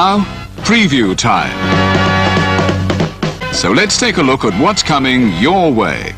Now, preview time. So let's take a look at what's coming your way.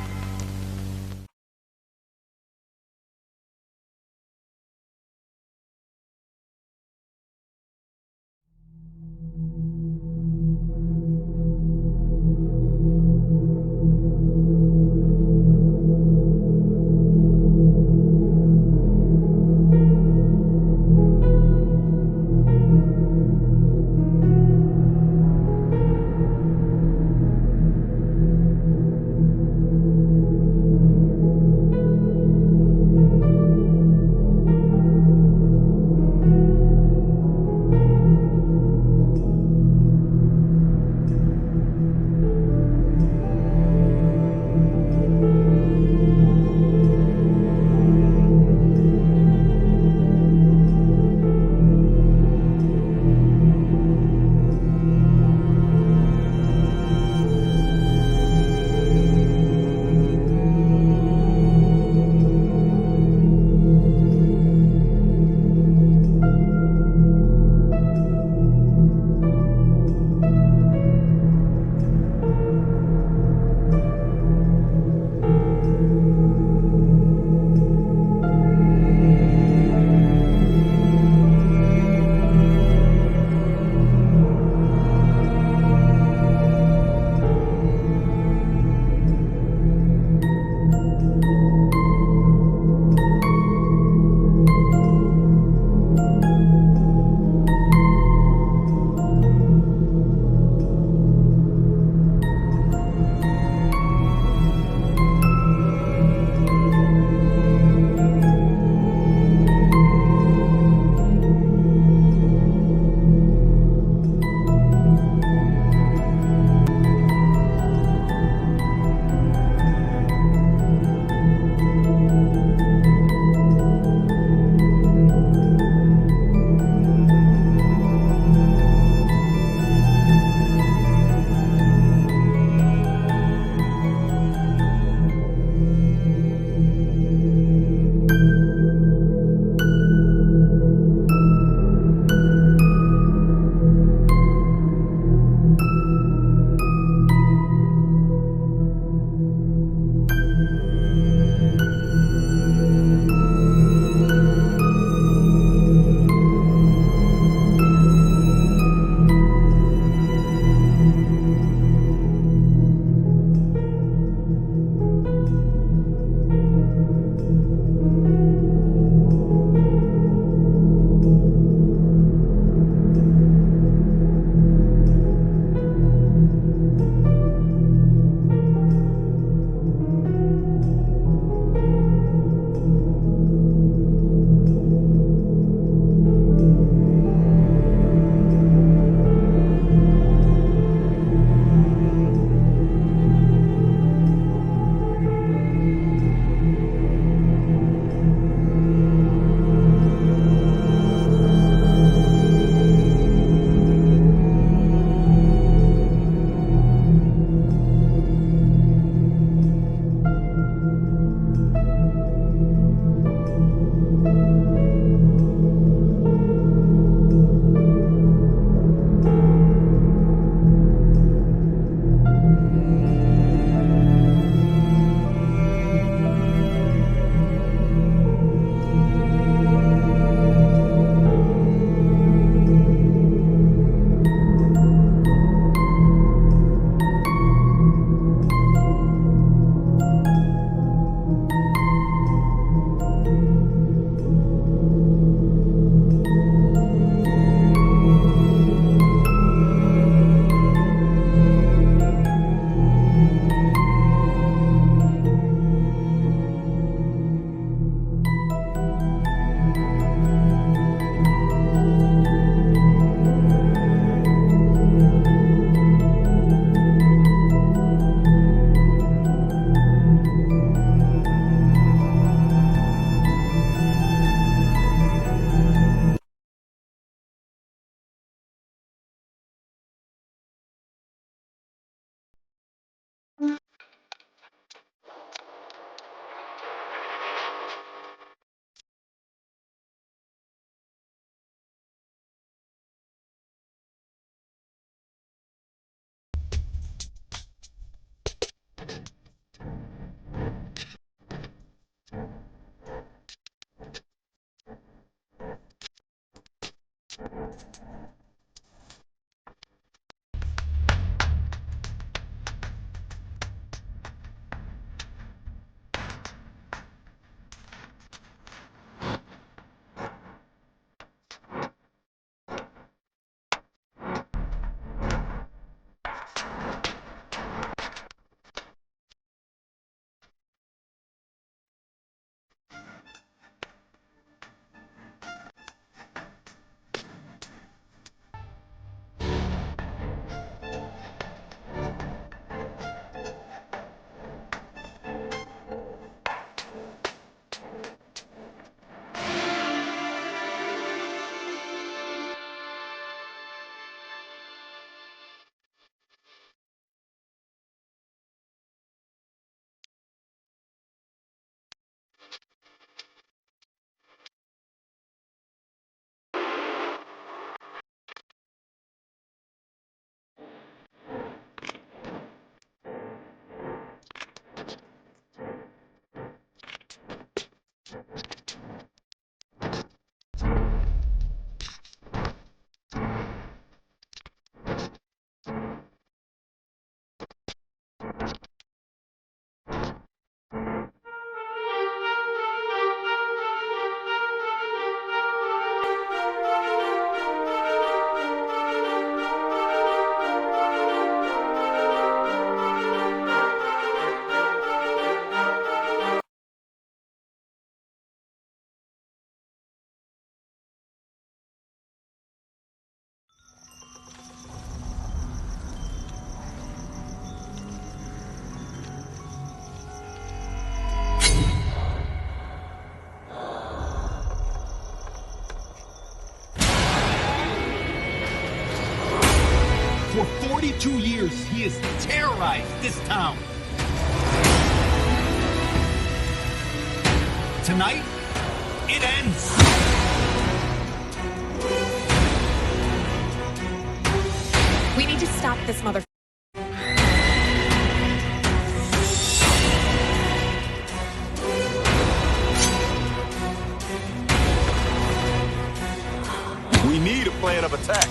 22 years, he has terrorized this town. Tonight, it ends. We need to stop this mother. We need a plan of attack.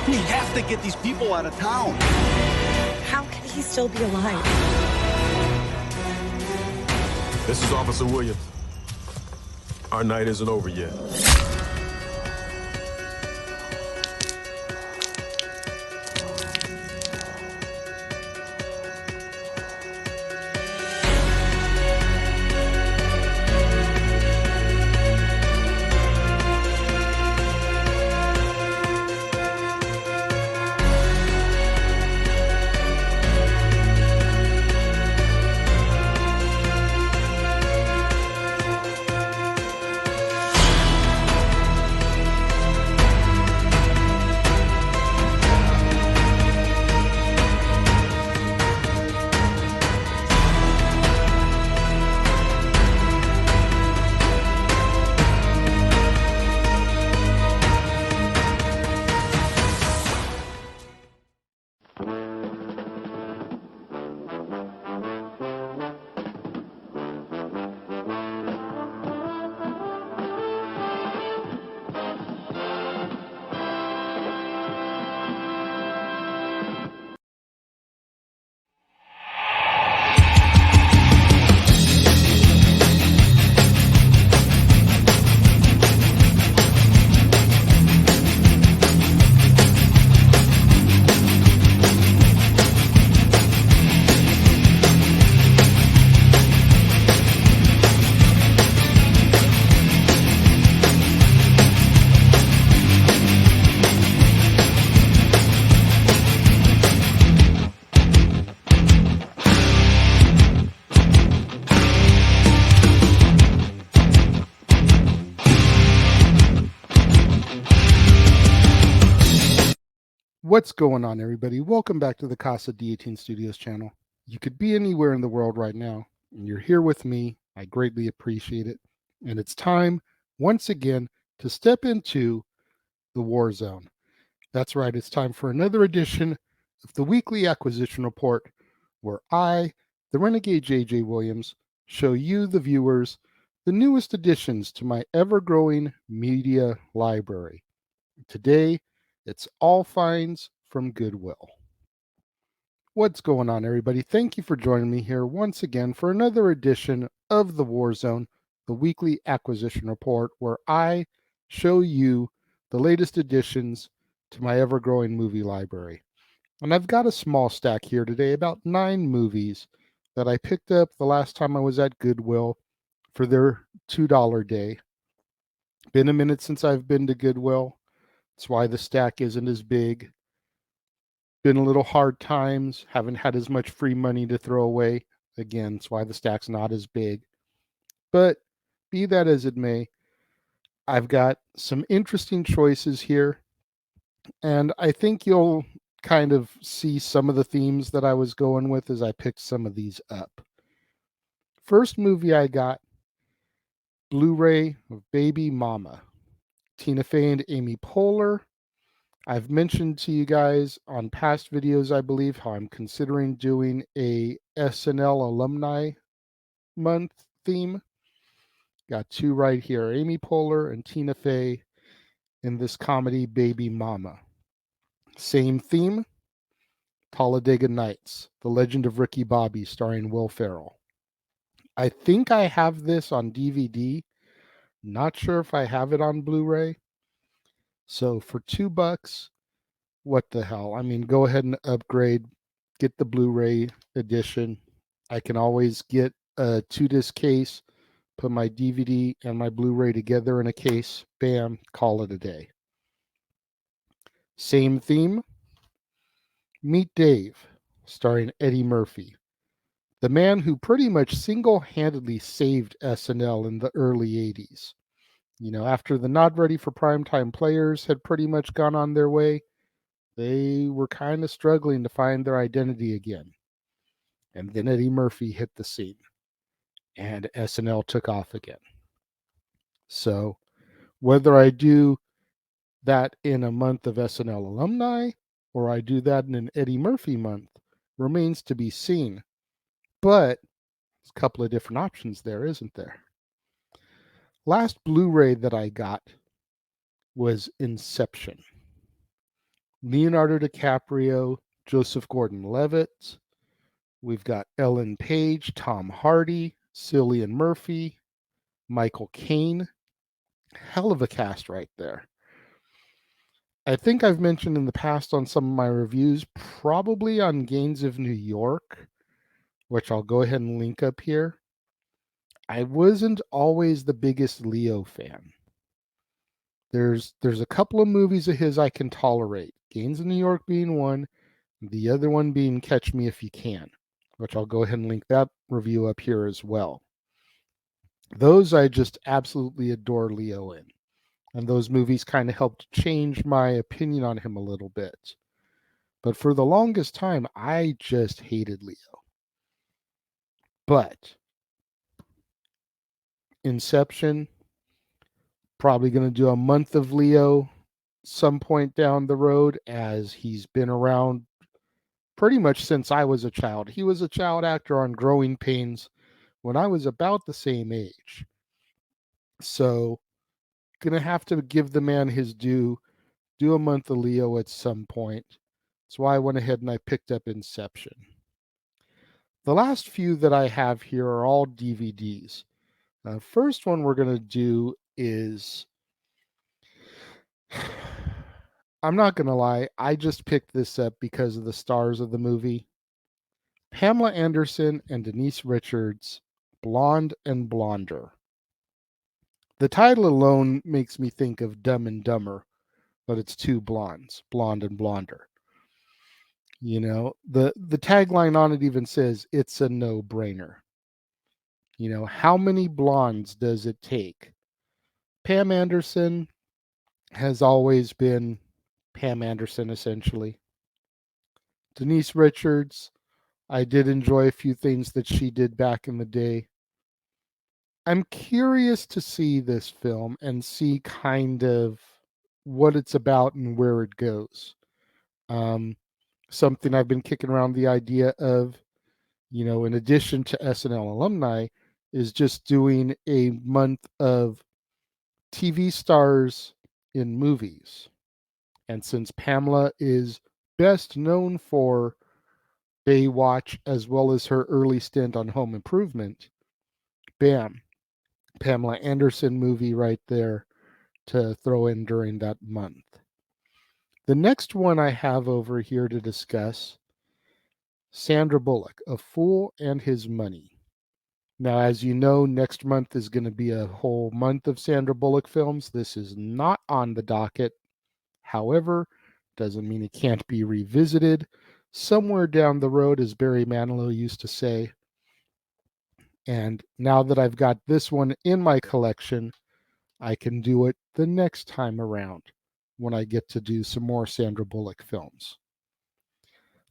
We have to get these people out of town. How can he still be alive? This is Officer Williams. Our night isn't over yet. What's going on, everybody? Welcome back to the Casa D18 Studios channel. You could be anywhere in the world right now, and you're here with me. I greatly appreciate it. And it's time, once again, to step into the war zone. That's right, it's time for another edition of the Weekly Acquisition Report, where I, the Renegade JJ Williams, show you, the viewers, the newest additions to my ever-growing media library. Today, it's all finds from Goodwill. What's going on, everybody? Thank you for joining me here once again for another edition of the War Zone, the Weekly Acquisition Report, where I show you the latest additions to my ever-growing movie library. And I've got a small stack here today, about 9 movies that I picked up the last time I was at Goodwill for their $2 day. Been a minute since I've been to Goodwill. That's why the stack isn't as big. Been a little hard times. Haven't had as much free money to throw away. Again, that's why the stack's not as big. But be that as it may, I've got some interesting choices here. And I think you'll kind of see some of the themes that I was going with as I picked some of these up. First movie I got, Blu-ray of Baby Mama. Tina Fey and Amy Poehler. I've mentioned to you guys on past videos, I believe, how I'm considering doing a SNL alumni month theme. Got 2 right here, Amy Poehler and Tina Fey in this comedy Baby Mama. Same theme, Talladega Nights, The Legend of Ricky Bobby, starring Will Ferrell. I think I have this on DVD. Not sure if I have it on Blu-ray. So for $2, what the hell? I mean, go ahead and upgrade, get the Blu-ray edition. I can always get a 2-disc case, put my DVD and my Blu-ray together in a case, bam, call it a day. Same theme, Meet Dave, starring Eddie Murphy, the man who pretty much single-handedly saved SNL in the early 80s. You know, after the not ready for primetime players had pretty much gone on their way, They were kind of struggling to find their identity again. And then Eddie Murphy hit the scene and SNL took off again. So whether I do that in a month of SNL alumni or I do that in an Eddie Murphy month remains to be seen. But there's a couple of different options there, isn't there? Last Blu-ray that I got was Inception. Leonardo DiCaprio, Joseph Gordon-Levitt. We've got Ellen Page, Tom Hardy, Cillian Murphy, Michael Caine. Hell of a cast right there. I think I've mentioned in the past on some of my reviews, probably on Gangs of New York, which I'll go ahead and link up here. I wasn't always the biggest Leo fan. There's a couple of movies of his I can tolerate. Gangs of New York being one, the other one being Catch Me If You Can, which I'll go ahead and link that review up here as well. Those I just absolutely adore Leo in. And those movies kind of helped change my opinion on him a little bit. But for the longest time, I just hated Leo. But Inception, probably going to do a month of Leo some point down the road, as he's been around pretty much since I was a child. He was a child actor on Growing Pains when I was about the same age. So, gonna have to give the man his due, do a month of Leo at some point. That's why I went ahead and I picked up Inception. The last few that I have here are all DVDs. First one we're going to do is, I'm not going to lie, I just picked this up because of the stars of the movie. Pamela Anderson and Denise Richards, Blonde and Blonder. The title alone makes me think of Dumb and Dumber, but it's two blondes, Blonde and Blonder. You know, the tagline on it even says, it's a no-brainer. You know, how many blondes does it take? Pam Anderson has always been Pam Anderson, essentially. Denise Richards, I did enjoy a few things that she did back in the day. I'm curious to see this film and see kind of what it's about and where it goes. Something I've been kicking around the idea of, you know, in addition to SNL alumni, is just doing a month of TV stars in movies. And since Pamela is best known for Baywatch as well as her early stint on Home Improvement, bam, Pamela Anderson movie right there to throw in during that month. The next one I have over here to discuss, Sandra Bullock, A Fool and His Money. Now, as you know, next month is going to be a whole month of Sandra Bullock films. This is not on the docket. However, doesn't mean it can't be revisited somewhere down the road, as Barry Manilow used to say. And now that I've got this one in my collection, I can do it the next time around when I get to do some more Sandra Bullock films.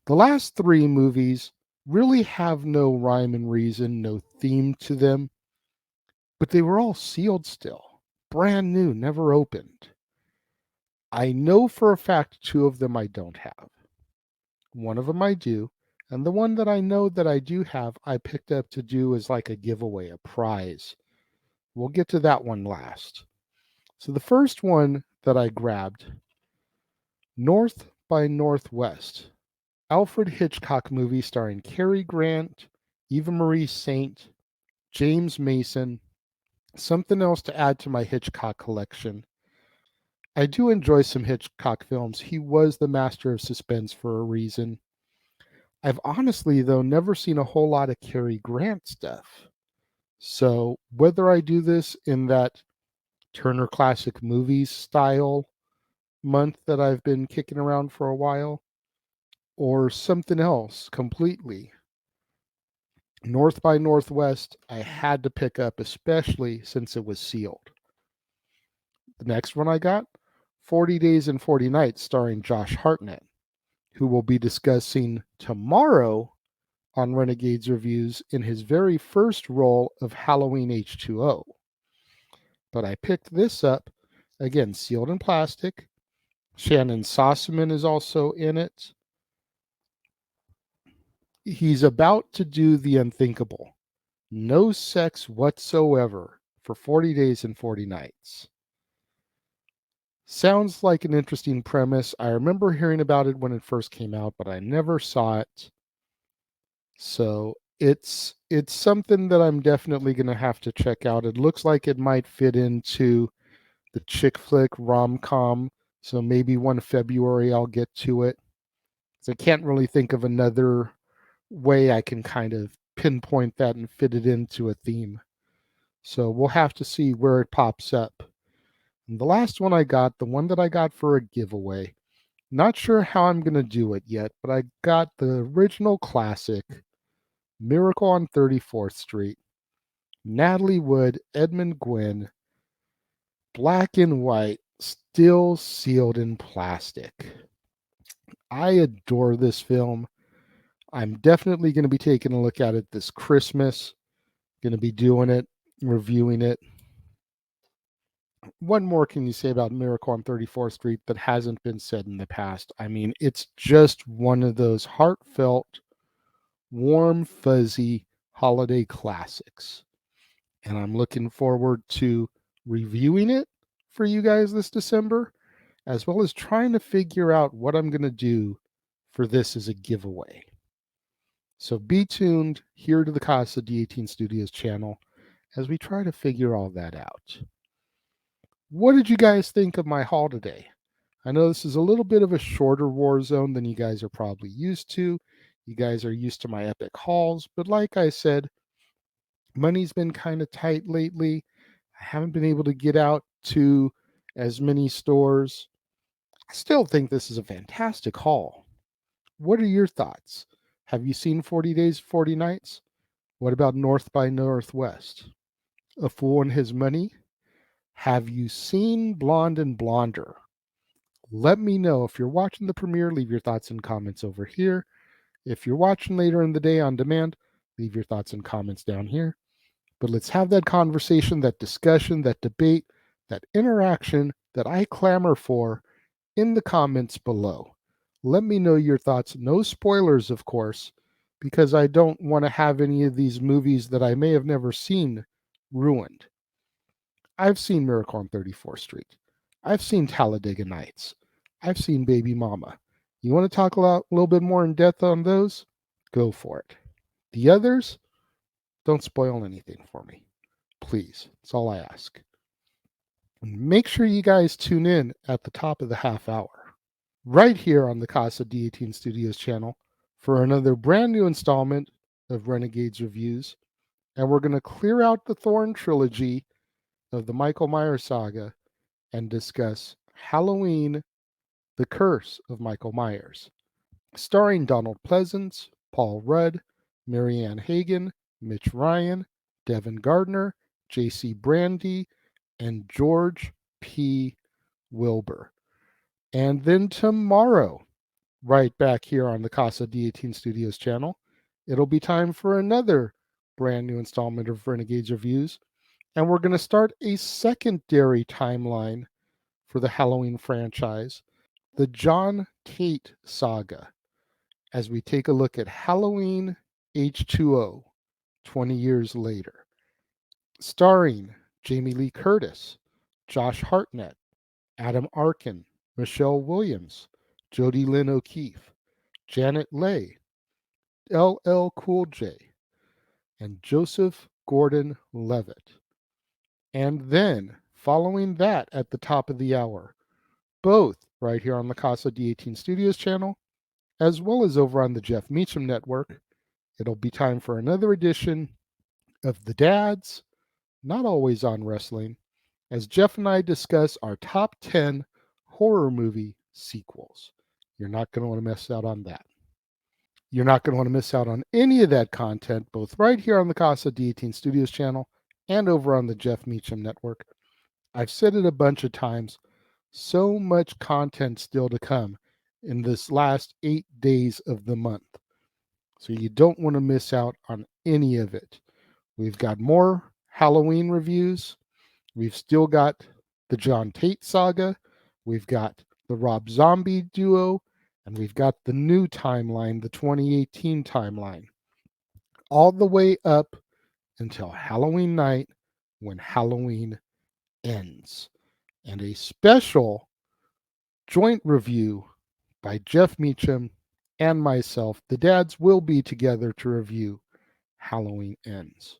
The last three movies really have no rhyme and reason, no theme to them, but they were all sealed still, brand new, never opened. I know for a fact two of them I don't have. One of them I do, and the one that I know that I do have, I picked up to do as like a giveaway, a prize. We'll get to that one last. So the first one that I grabbed, North by Northwest, Alfred Hitchcock movie starring Cary Grant, Eva Marie Saint, James Mason. Something else to add to my Hitchcock collection. I do enjoy some Hitchcock films. He was the master of suspense for a reason. I've honestly, though, never seen a whole lot of Cary Grant stuff. So whether I do this in that Turner Classic Movies style month that I've been kicking around for a while, or something else completely, North by Northwest, I had to pick up, especially since it was sealed. The next one I got, 40 Days and 40 Nights, starring Josh Hartnett. who will be discussing tomorrow on Renegades Reviews in his very first role of Halloween H2O. But I picked this up, again, sealed in plastic. Shannon Sossaman is also in it. He's about to do the unthinkable. No sex whatsoever for 40 days and 40 nights. Sounds like an interesting premise. I remember hearing about it when it first came out, but I never saw it. So it's something that I'm definitely going to have to check out. It looks like it might fit into the chick flick rom-com. So maybe one February I'll get to it. So I can't really think of another way I can kind of pinpoint that and fit it into a theme. So we'll have to see where it pops up. And the last one I got, the one that I got for a giveaway, not sure how I'm going to do it yet, but I got the original classic, Miracle on 34th Street, Natalie Wood, Edmund Gwynn, black and white, still sealed in plastic. I adore this film. I'm definitely going to be taking a look at it this Christmas. Going to be doing it, reviewing it. What more can you say about Miracle on 34th Street that hasn't been said in the past? I mean, it's just one of those heartfelt, warm, fuzzy holiday classics. And I'm looking forward to reviewing it for you guys this December, as well as trying to figure out what I'm going to do for this as a giveaway. So be tuned here to the Casa D18 Studios channel as we try to figure all that out. What did you guys think of my haul today? I know this is a little bit of a shorter war zone than you guys are probably used to. You guys are used to my epic hauls, but like I said, money's been kind of tight lately. I haven't been able to get out to as many stores. I still think this is a fantastic haul. What are your thoughts? Have you seen 40 Days, 40 Nights? What about North by Northwest? A Fool and His Money? Have you seen Blonde and Blonder? Let me know. If you're watching the premiere, leave your thoughts and comments over here. If you're watching later in the day on demand, leave your thoughts and comments down here. But let's have that conversation, that discussion, that debate, that interaction that I clamor for in the comments below. Let me know your thoughts. No spoilers, of course, because I don't want to have any of these movies that I may have never seen ruined. I've seen Miracle on 34th Street. I've seen Talladega Nights. I've seen Baby Mama. You want to talk a little bit more in depth on those? Go for it. The others, don't spoil anything for me. Please. That's all I ask. And make sure you guys tune in at the top of the half hour, right here on the Casa D18 Studios channel, for another brand new installment of Renegades Reviews. And we're going to clear out the Thorn trilogy of the Michael Myers saga and discuss Halloween, The Curse of Michael Myers, starring Donald Pleasance, Paul Rudd, Marianne Hagen, Mitch Ryan, Devin Gardner, J.C. Brandy, and George P. Wilbur. And then tomorrow, right back here on the Casa D18 Studios channel, it'll be time for another brand new installment of Renegades Reviews. And we're going to start a secondary timeline for the Halloween franchise, the John Tate saga, as we take a look at Halloween H2O 20 years later, starring Jamie Lee Curtis, Josh Hartnett, Adam Arkin, Michelle Williams, Jodie Lynn O'Keefe, Janet Leigh, LL Cool J, and Joseph Gordon-Levitt. And then, following that at the top of the hour, both right here on the Casa D18 Studios channel, as well as over on the Jeff Meacham Network, it'll be time for another edition of The Dads, Not Always on Wrestling, as Jeff and I discuss our top 10 horror movie sequels. You're not going to want to miss out on that. You're not going to want to miss out on any of that content, both right here on the Casa D18 Studios channel and over on the Jeff Meacham Network. I've said it a bunch of times, so much content still to come, in this last 8 days of the month. So you don't want to miss out on any of it. We've got more Halloween reviews. We've still got the John Tate saga. We've got the Rob Zombie duo. And we've got the new timeline, the 2018 timeline. All the way up until Halloween night when Halloween ends. And a special joint review by Jeff Meacham and myself. The dads will be together to review Halloween Ends.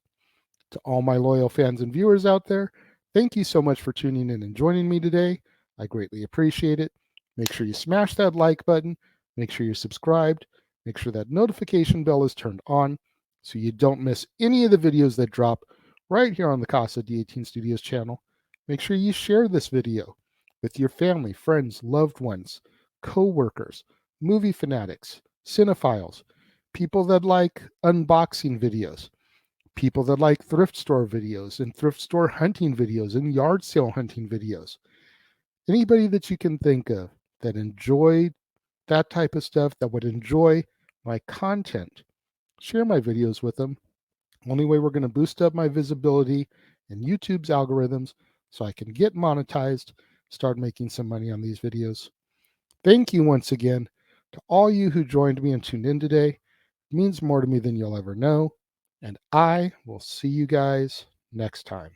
To all my loyal fans and viewers out there, thank you so much for tuning in and joining me today. I greatly appreciate it. Make sure you smash that like button. Make sure you're subscribed. Make sure that notification bell is turned on so you don't miss any of the videos that drop right here on the Casa D18 Studios channel. Make sure you share this video with your family, friends, loved ones, co-workers, movie fanatics, cinephiles, people that like unboxing videos, people that like thrift store videos and thrift store hunting videos and yard sale hunting videos. Anybody that you can think of that enjoyed that type of stuff, that would enjoy my content, share my videos with them. Only way we're going to boost up my visibility in YouTube's algorithms so I can get monetized, start making some money on these videos. Thank you once again to all you who joined me and tuned in today. It means more to me than you'll ever know. And I will see you guys next time.